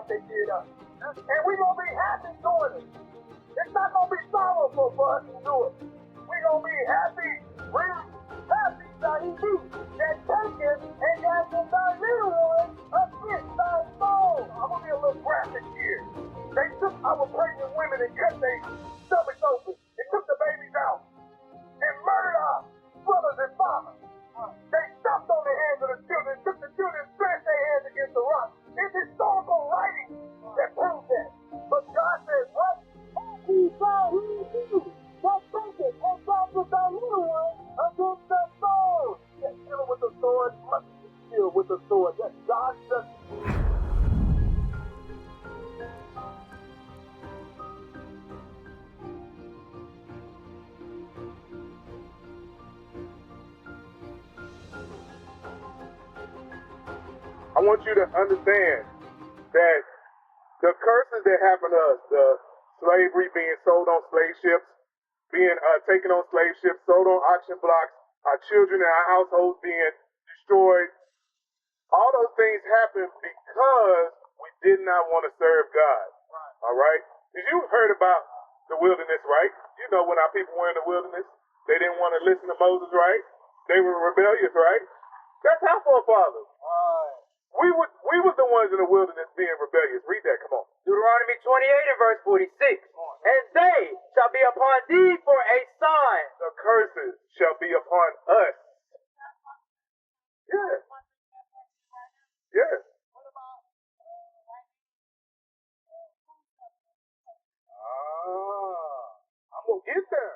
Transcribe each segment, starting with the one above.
what they did us. And we're going to be happy doing it. It's not going to be sorrowful for us to do it. We're going to be happy, really happy that he knew that taken and got the little one against thy soul. I'm going to be a little graphic here. They took our pregnant women and cut their stomachs open and took the babies out and murdered our brothers and fathers. They stomped on the hands of the children, took the children, smashed their hands against the rock. It's historical writing that proves that. But God says, what? He saw who he knew. That taken and got the little one against the sword. Yeah, killing with the sword must be killed with the sword. Yes, God does. I want you to understand that the curses that happen to us, the slavery, being sold on slave ships, being taken on slave ships, sold on auction blocks, our children and our households being destroyed, all those things happen because we did not want to serve God. All right? Because you heard about the wilderness, right? You know when our people were in the wilderness, they didn't want to listen to Moses, right? They were rebellious, right? That's our forefathers. We was the ones in the wilderness being rebellious. Read that, come on. Deuteronomy 28 and verse 46. And they shall be upon thee for a sign. The curses shall be upon us. Yeah. Yeah. I'm going to get there.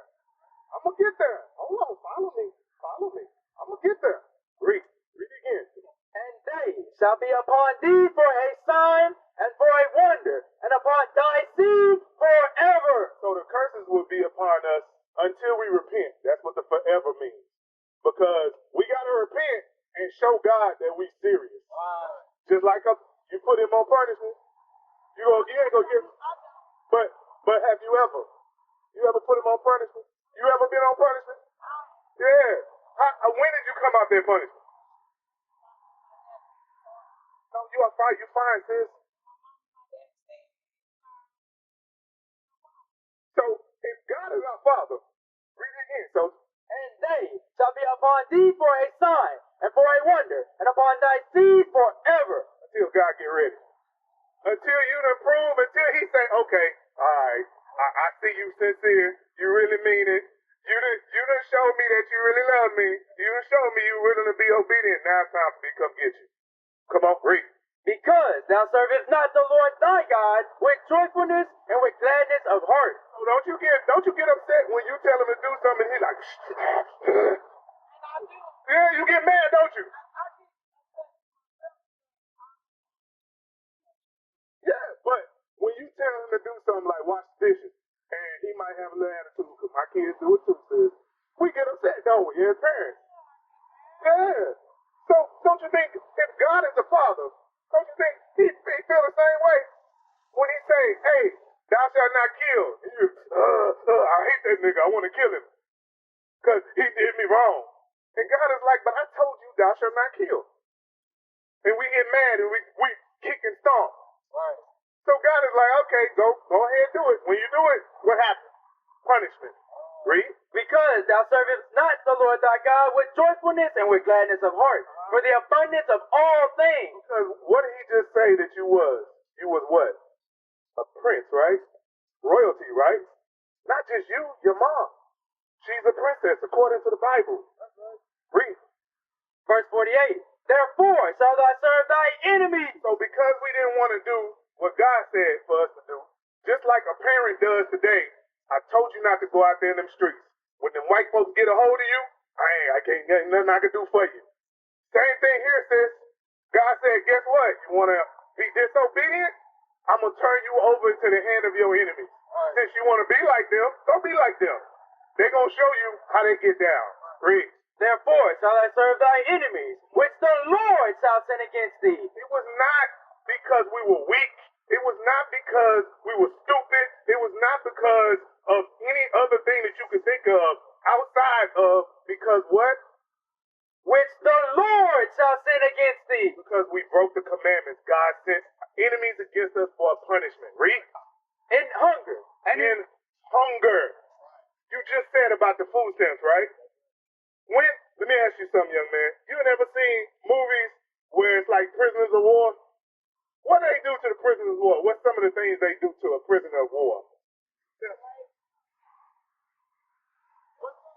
I'm going to get there. Hold on, follow me. Follow me. I'm going to get there. Read. Read it again. And they shall be upon thee for a sign and for a wonder, and upon thy seed forever. So the curses will be upon us until we repent. That's what the forever means. Because we got to repent and show God that we serious. Just like you put him on punishment. You ain't gonna get. But have you ever put him on punishment? You ever been on punishment? Yeah. When did you come out there punishment? No, you are fine. You fine, sis. So if God is our Father, read it again. So and they shall be upon thee for a sign and for a wonder, and upon thy seed forever. Until God get ready. Until you done prove, until he say, okay, all right, I see you sincere. You really mean it. You done showed me that you really love me. You done showed me you willing to be obedient. Now it's time for me to come get you. Come on, read. Because thou servest not the Lord thy God with joyfulness and with gladness of heart. So don't you get upset when you tell him to do something and he like, yeah, you get mad, don't you? Yeah, but when you tell him to do something like wash dishes, and he might have a little attitude, because my kids do it too, sis, we get upset, don't we, as parents? Yeah. So don't you think, if God is the Father, don't you think he feel the same way? When he say, hey, thou shalt not kill, you, I hate that nigga, I want to kill him, because he did me wrong. And God is like, but I told you thou shalt not kill. And we get mad and we kick and stomp. Right. So God is like, okay, go ahead and do it. When you do it, what happens? Punishment. Read. Because thou servest not the Lord thy God with joyfulness and with gladness of heart, for the abundance of all things. Because what did he just say that you was? You was what? A prince, right? Royalty, right? Not just you, your mom. She's a princess according to the Bible. Read. Verse 48. Therefore shalt thou serve thy enemies. So because we didn't want to do what God said for us to do, just like a parent does today, I told you not to go out there in them streets. When them white folks get a hold of you, I can't get nothing I can do for you. Same thing here, sis. God said, guess what? You want to be disobedient? I'm going to turn you over into the hand of your enemies. Since you want to be like them, don't be like them. They're going to show you how they get down. Read. Therefore shall I serve thy enemies, which the Lord shall send against thee. It was not because we were weak. It was not because we were stupid. It was not because of any other thing that you could think of outside of, because what? Which the Lord shall send sin against thee. Because we broke the commandments, God sent enemies against us for a punishment. Read. In hunger. And In hunger. You just said about the food stamps, right? Let me ask you something, young man. You never seen movies where it's like prisoners of war? What do they do to the prisoners of war? What's some of the things they do to a prisoner of war?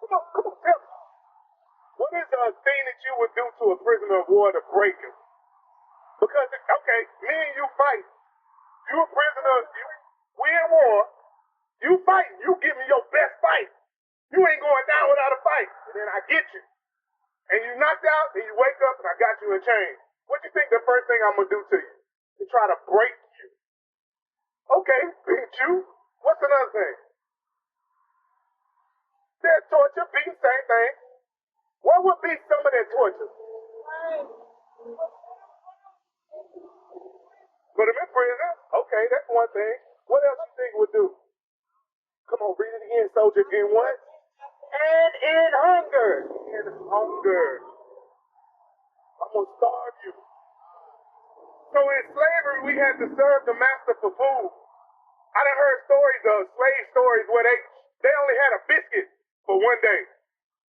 Come on, tell me. What is a thing that you would do to a prisoner of war to break him? Because, okay, me and you fight. You a prisoner, we in war. You fight. You give me your best fight. You ain't going down without a fight. And then I get you. And you knocked out, and you wake up, and I got you in chains. What do you think the first thing I'm going to do to you? To try to break you. Okay, beat you. What's another thing? That torture, beating, same thing. What would be some of that torture? Put him in prison. Okay, that's one thing. What else you think would do? Come on, read it again, soldier. In what? And in hunger. In hunger. I'm going to starve you. So in slavery, we had to serve the master for food. I done heard stories of slave stories where they only had a biscuit for one day.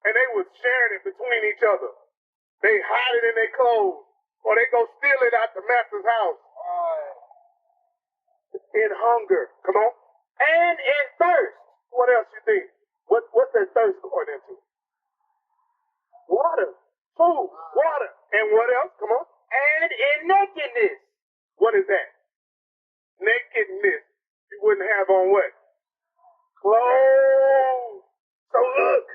And they was sharing it between each other. They hide it in their clothes. Or they go steal it out the master's house. In hunger. Come on. And in thirst. What else you think? What's that thirst going into? Water. Food. Water. And what else? Come on. And in nakedness. What is that? Nakedness. You wouldn't have on what? Clothes. So look.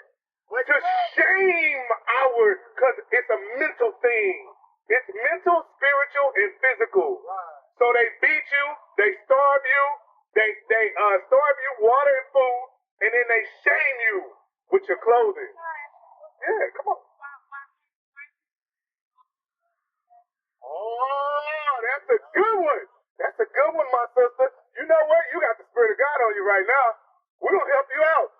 To shame because it's a mental thing. It's mental, spiritual, and physical. So they beat you, they starve you, they starve you, water and food, and then they shame you with your clothing. Yeah, come on. Oh, that's a good one. That's a good one, my sister. You know what? You got the Spirit of God on you right now. We're going to help you out.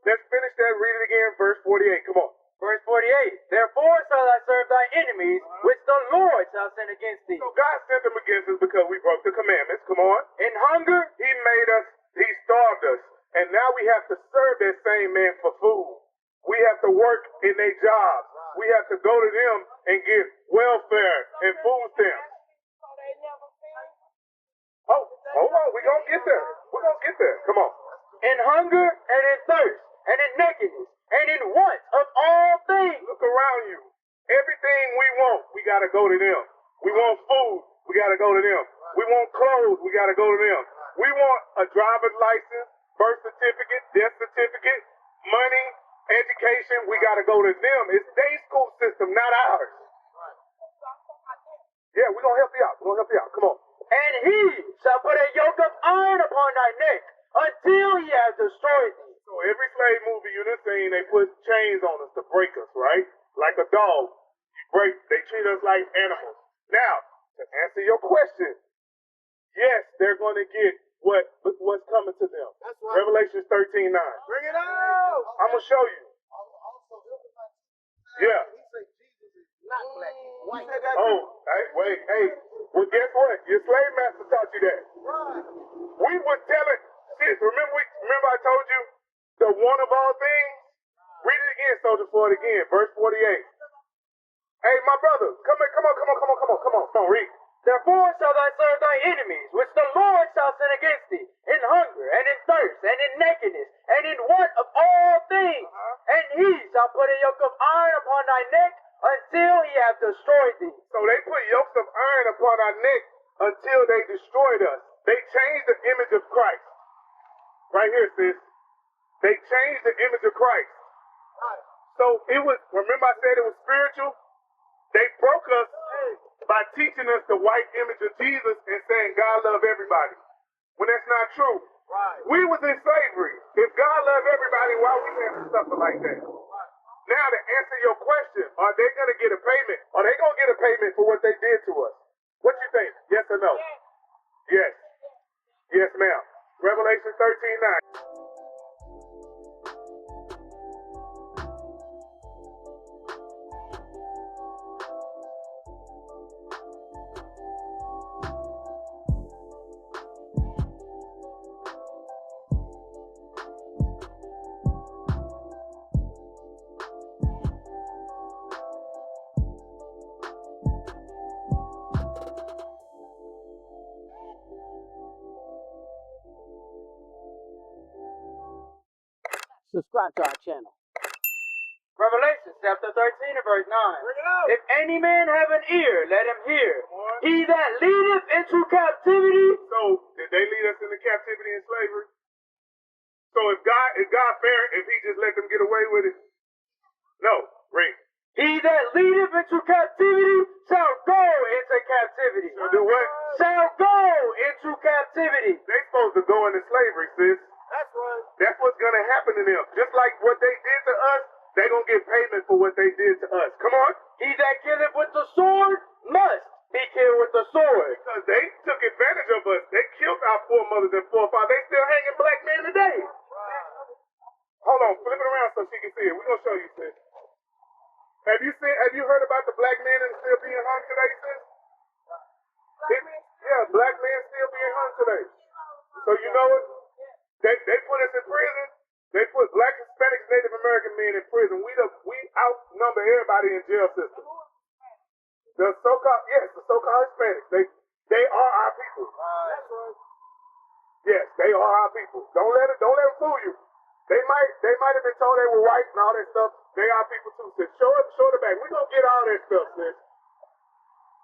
Let's finish that. Read it again, verse 48. Come on. Verse 48. Therefore shall I serve thy enemies, which the Lord shall send against thee. So God sent them against us because we broke the commandments. Come on. In hunger. He made us. He starved us. And now we have to serve that same man for food. We have to work in their jobs. We have to go to them and get welfare and food stamps. Oh, hold on. We're going to get there. We're going to get there. Come on. In hunger and in thirst and in nakedness and in want of all things. Look around you. Everything we want, we got to go to them. We want food, we got to go to them. We want clothes, we got to go to them. We want a driver's license, birth certificate, death certificate, money, education, we got to go to them. It's their school system, not ours. Yeah, we're going to help you out. We're going to help you out. Come on. And he shall put a yoke of iron upon thy neck until he has destroyed thee. So every slave movie you done seen, they put chains on us to break us, right? Like a dog. They treat us like animals. Now, to answer your question, yes, they're going to get what's coming to them. That's right. Revelation 13:9. Bring it out. I'm going to show you. Yeah. He said Jesus is not black, he's white. Oh, hey. Well, guess what? Your slave master taught you that. Right. We was telling, sis, remember I told you the one of all things? Read it again, soldier, for it again. Verse 48. Hey, my brother, come on, read. Therefore shall thou serve thy enemies, which the Lord shall send against thee, in hunger, and in thirst, and in nakedness, and in want of all things. And he shall put a yoke of iron upon thy neck, until he have destroyed thee. So they put yokes of iron upon our neck until they destroyed us. They changed the image of Christ. Right here, sis. They changed the image of Christ. So it was, remember I said it was spiritual? They broke us by teaching us the white image of Jesus and saying God love everybody. When that's not true. Right. We was in slavery. If God loved everybody, why we have to suffer like that? Now to answer your question, are they going to get a payment? Are they going to get a payment for what they did to us? What you think? Yes or no? Yes. Yes, ma'am. Revelation 13:9. subscribe to our channel. Revelation chapter 13 and verse 9. Bring it out. If any man have an ear, let him hear. He that leadeth into captivity. So, did they lead us into captivity and slavery? So, is God fair if he just let them get away with it? No. Read. He that leadeth into captivity shall go into captivity. So do what? Shall go into captivity. They supposed to go into slavery, sis. That's right. That's what's going to happen to them. Just like what they did to us, they're going to get payment for what they did to us. Come on. He that killeth with the sword must be killed with the sword. Because they took advantage of us. They killed our foremothers and forefathers. They still hanging black men today. Hold on. Flip it around so she can see it. We're going to show you, sis. Have you heard about the black men that still being hung today, sis? Black men still being hung today. So you know it? They put us in prison. They put black, Hispanics, Native American men in prison. We outnumber everybody in jail system. The so-called Hispanics. They are our people. Yes, they are our people. Don't let them fool you. They might have been told they were white and all that stuff. They are people too. Sis, show it back. We're gonna get all that stuff, sis.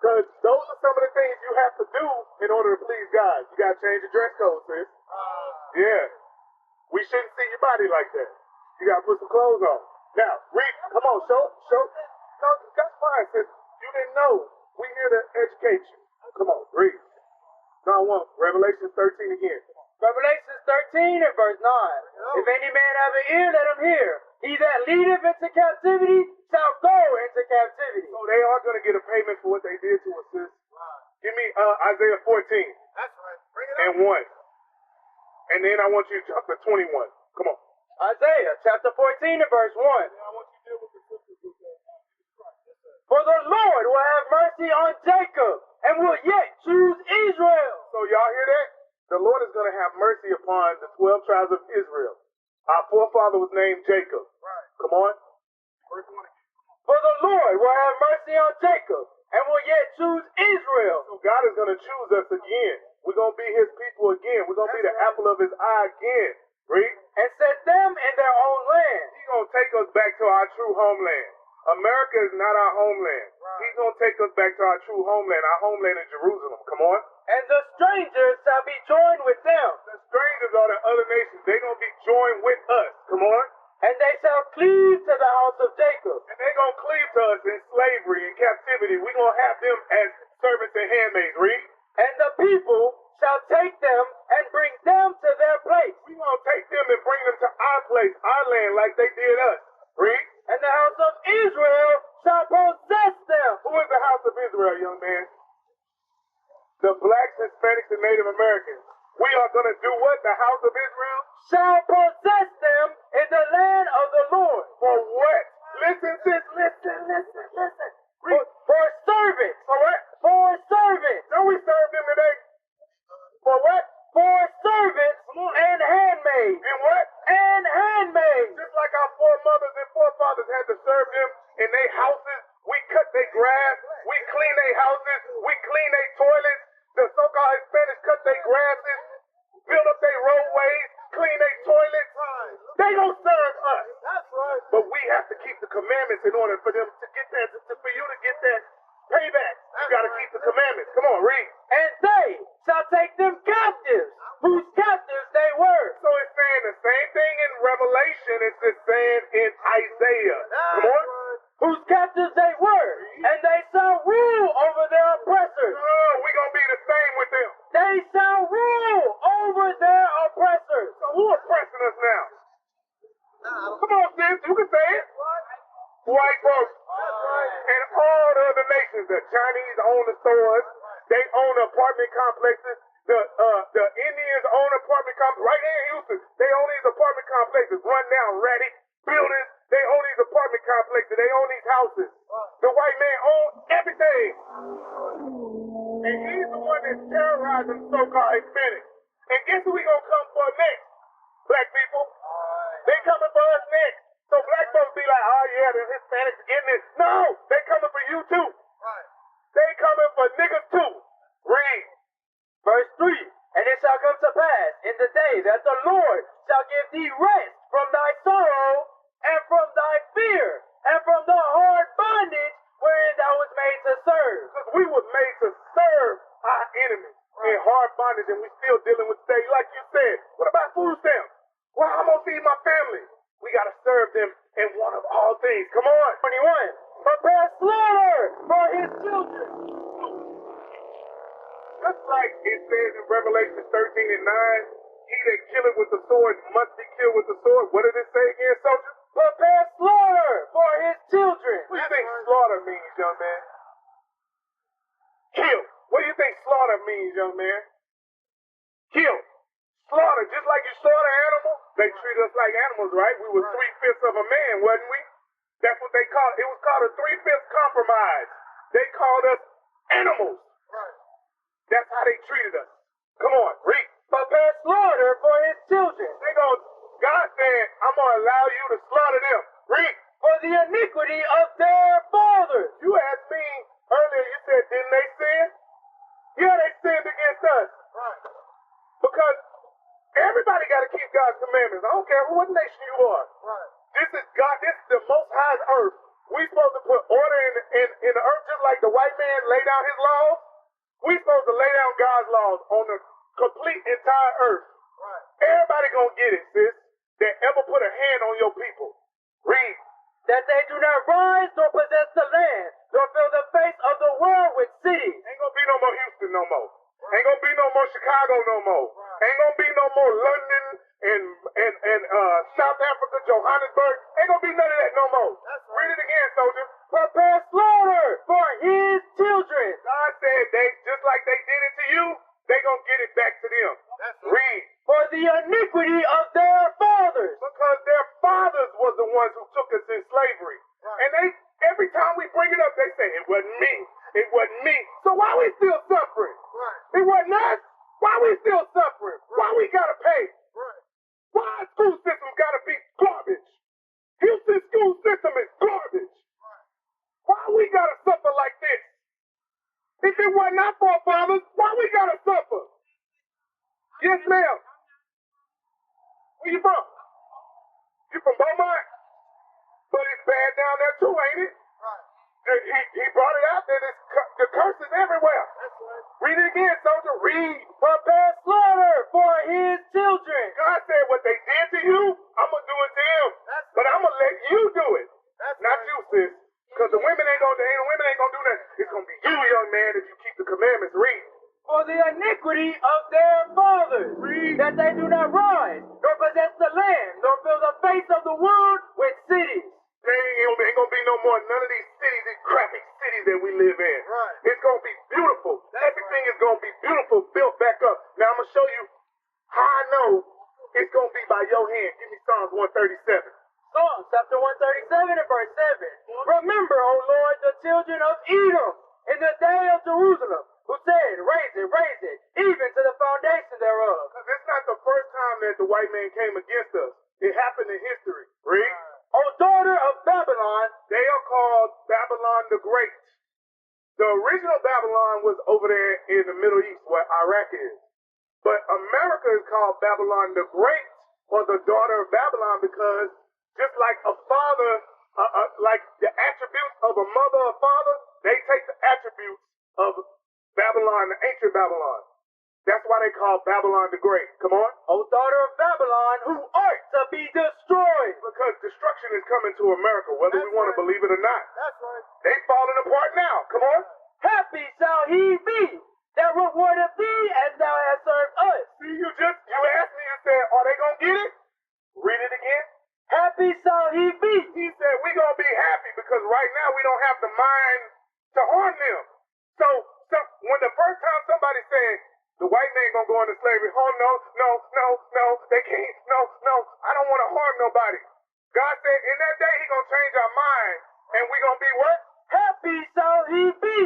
Because those are some of the things you have to do in order to please God. You gotta change the dress code, sis. Yeah. We shouldn't see your body like that. You gotta put some clothes on. Now, read. Come on, show. No, that's fine, sis. You didn't know. We here to educate you. Come on, read. Now I want Revelation 13 again. Revelation 13 and verse 9. If any man have an ear, let him hear. He that leadeth into captivity shall go into captivity. So they are going to get a payment for what they did to us, sis. Give me Isaiah 14. That's right. Bring it And 1. And then I want you to jump to 21. Come on. Isaiah chapter 14 and verse 1. I want you to deal with the sisters with that. For the Lord will have mercy on Jacob and will yet choose Israel. So y'all hear that? The Lord is going to have mercy upon the 12 tribes of Israel. Our forefather was named Jacob. Right. Come on. Verse 1 again. For the Lord will have mercy on Jacob and will yet choose Israel. So God is going to choose us again. We're going to be his people again. We're going to be the apple of his eye again. Read. And set them in their own land. He's going to take us back to our true homeland. America is not our homeland. Right. He's going to take us back to our true homeland. Our homeland is Jerusalem. Come on. And the strangers shall be joined with them. The strangers are the other nations. They're going to be joined with us. Come on. And they shall cleave to the house of Jacob. And they're going to cleave to us in slavery and captivity. We're going to have them as servants and handmaids. Read. And the people shall take them and bring them to their place. We're going to take them and bring them to our place, our land, like they did us. Read. And the house of Israel shall possess them. Who is the house of Israel, young man? The blacks, Hispanics, and Native Americans. We are going to do what? The house of Israel? Shall possess them in the land of the Lord. For what? Listen, sis, listen. For servants. For what? For servants. Don't we serve them today? For what? For servants and handmaids. And what? And handmaids. Just like our foremothers and forefathers had to serve them in their houses, we cut their grass, we clean their houses, we clean their toilets. The so-called Hispanics cut their grasses, build up their roadways, clean their toilets. They don't serve us. That's right. But we have to keep the commandments in order for them to get that, for you to get that payback. You got to keep the commandments. Come on, read. And they shall take them captives, whose captives they were. So it's saying the same thing in Revelation as it's saying in Isaiah. Come on. Whose captives they were. And they shall rule over their oppressors. We're going to be the same with them. They shall rule over their oppressors. So who oppressing us now? Come on, sis. You can say it. White folks. And all the other nations. The Chinese own the stores. They own the apartment complexes. The Indians own apartment complexes. Right here in Houston, they own these apartment complexes. Run down, ratty buildings. They own these apartment complexes. They own these houses. The white man owns everything. And he's the one that's terrorizing so-called Hispanics. And guess who we gonna come for next? Black people. They coming for us next. So black folks be like, oh yeah, the Hispanics getting it. No, they coming for you too. They coming for niggas too. Read. Verse 3. And it shall come to pass in the day that the Lord shall give thee rest from thy sorrow, and from thy fear, and from the hard bondage wherein thou was made to serve. Because we were made to serve our enemies in hard bondage, and we still dealing with today. Like you said, what about food stamps? Well, I'm going to feed my family. We got to serve them in one of all things. Come on. 21. Prepare slaughter for his children. Just like it says in Revelation 13 and 9, he that killeth with the sword must be killed with the sword. What did it say again, soldier? Prepare slaughter for his children. What do you think slaughter means, young man? Kill. What do you think slaughter means, young man? Kill. Slaughter. Just like you slaughter animals, they treat us like animals, right? We were 3/5 of a man, wasn't we? That's what they called it. It was called a 3/5 compromise. They called us animals. That's how they treated us. Come on, read. Prepare slaughter for his children. God said, I'm going to allow you to slaughter them. Read. For the iniquity of their fathers. You asked me earlier, you said, didn't they sin? Yeah, they sinned against us. Right. Because everybody got to keep God's commandments. I don't care what nation you are. Right. This is God. This is the Most High's earth. We're supposed to put order in the earth just like the white man lay down his laws. We're supposed to lay down God's laws on the complete entire earth. Right. Everybody gonna get it, sis, that ever put a hand on your people. Read. That they do not rise nor possess the land, nor fill the face of the world with cities. Ain't gonna be no more Houston no more. Ain't gonna be no more Chicago no more. Ain't gonna be no more London and South Africa, Johannesburg. Ain't gonna be none of that no more. Read it again, soldier. Prepare slaughter for his children. God said they just like they did it to you, they gonna get it back to them. Read. For the iniquity of their fathers. Because their fathers was the ones who took us in slavery. And they every time we bring it up, they say it wasn't me. It wasn't me. So why we still suffering? It wasn't us. Why we still suffering? Why we gotta pay? Why our school system gotta be garbage? Houston school system is garbage. Why we gotta suffer like this? If it wasn't our forefathers, why we gotta suffer? Yes, ma'am. Where you from? You from Beaumont? But it's bad down there too, ain't it? He brought it out there. The curse is everywhere. Read it again, soldier. Read. Prepare slaughter for his children. God said what they did to you, I'm going to do it to them. But I'm going to let you do it. Not you, sis. Because the women ain't going to do that. It's going to be you, young man, if you keep the commandments. Read. For the iniquity of their fathers. Read. That they do not rise, nor possess the land, nor fill the face of the world with cities. Ain't gonna be no more none of these cities, these crappy cities that we live in. Right. It's gonna be beautiful. Everything is gonna be beautiful, built back up. Now I'm gonna show you how I know it's gonna be by your hand. Give me Psalms 137. Psalms chapter 137 and verse 7. Remember, O Lord, the children of Edom in the day of Jerusalem, who said, raise it, even to the foundation thereof. Because it's not the first time that the white man came against us. It happened in history. Read. O daughter of Babylon, they are called Babylon the Great. The original Babylon was over there in the Middle East where Iraq is. But America is called Babylon the Great, or the daughter of Babylon, because just like a father, like the attributes of a mother or father, they take the attributes of Babylon, the ancient Babylon. That's why they call Babylon the Great. Come on. O daughter of Babylon, who art to be destroyed. Because destruction is coming to America, whether we want to believe it or not. That's right. They falling apart now. Come on. Happy shall he be that rewardeth thee as thou hast served us. See, you asked me, you said, are they going to get it? Read it again. Happy shall he be. He said, we're going to be happy because right now we don't have the mind to harm them. So when the first time somebody said, the white man gonna go into slavery. Oh, no, they can't. No, I don't want to harm nobody. God said in that day he gonna change our mind and we gonna be what? Happy shall he be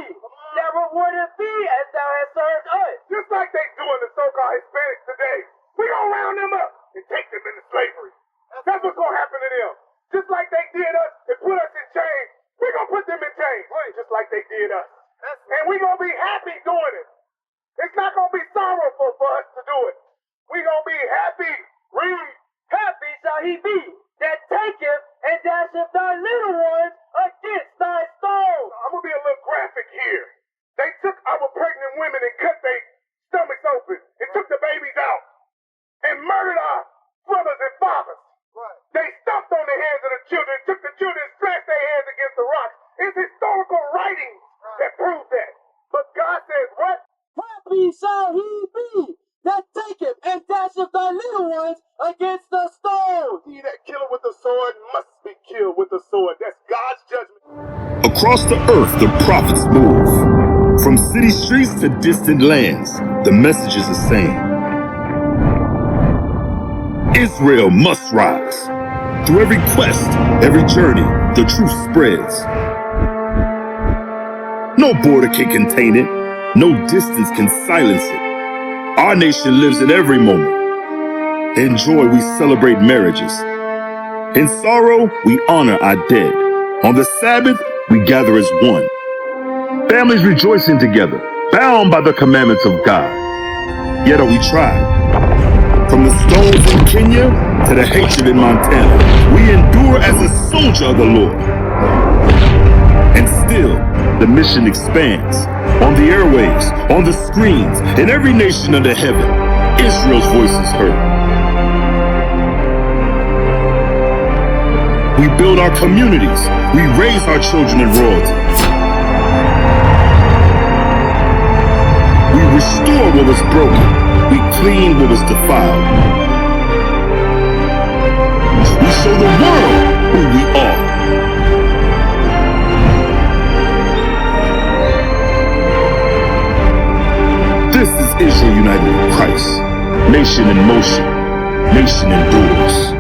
that rewardeth thee as thou hast served us. Just like they doing the so-called Hispanics today. We gonna round them up and take them into slavery. That's what's gonna happen to them. Just like they did us and put us in chains, we gonna put them in chains. Just like they did us. And we gonna be happy doing it. It's not going to be sorrowful for us to do it. We're going to be happy. Read. Happy shall he be that taketh and dasheth thy little ones against thy stones. I'm going to be a little graphic here. They took our pregnant women and cut their stomachs open and took the babies out and murdered our brothers and fathers. Right. They stomped on the hands of the children, took the children and slashed their hands against the rocks. It's historical writings that prove that. But God says what? Happy shall he be that taketh and dasheth thy little ones against the stones. He that killeth with the sword must be killed with the sword. That's God's judgment. Across the earth, the prophets move. From city streets to distant lands, the message is the same. Israel must rise. Through every quest, every journey, the truth spreads. No border can contain it. No distance can silence it. Our nation lives in every moment. In joy, we celebrate marriages. In sorrow, we honor our dead. On the Sabbath, we gather as one. Families rejoicing together, bound by the commandments of God. Yet are we tried. From the stones in Kenya to the hatred in Montana, we endure as a soldier of the Lord. And still, the mission expands. On the airwaves, on the screens, in every nation under heaven, Israel's voice is heard. We build our communities. We raise our children in royalty. We restore what was broken. We clean what was defiled. We show the world who we are. This is Israel united in Christ. Nation in motion. Nation endures.